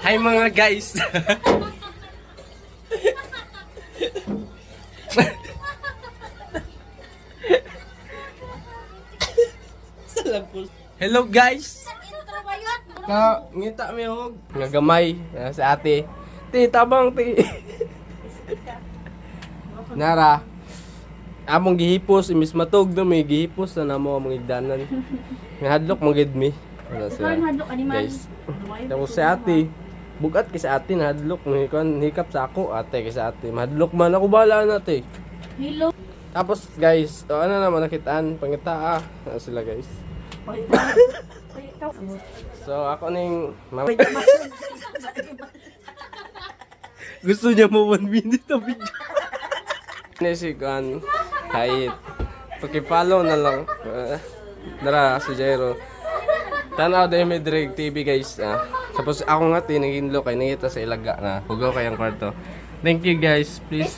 Hi mga guys. Hello guys. Ngita mi og nga gamay sa ate. Ti tabang ti. Nara. Among gihipos imis matog do may gihipos na namo ang igdanan. Nga hadlok magid mi. Guys. Tapos sa ate, bugat kay sa ate na hadlok may kon hikap sa ako ate kay sa ate. Mahadlok man ako bala na ate. Hello. Tapos guys, ano naman nakitaan pangita sila guys. So ako ning gusto niya mo 1 minute na video. Si Kan kahit paki-follow na lang. Dara si Jairo. Tanaw dahil may Drag TV guys. Tapos ako nga tinigin lo kay nangita sa ilaga na hugaw kayang kwarto. Thank you guys. Please.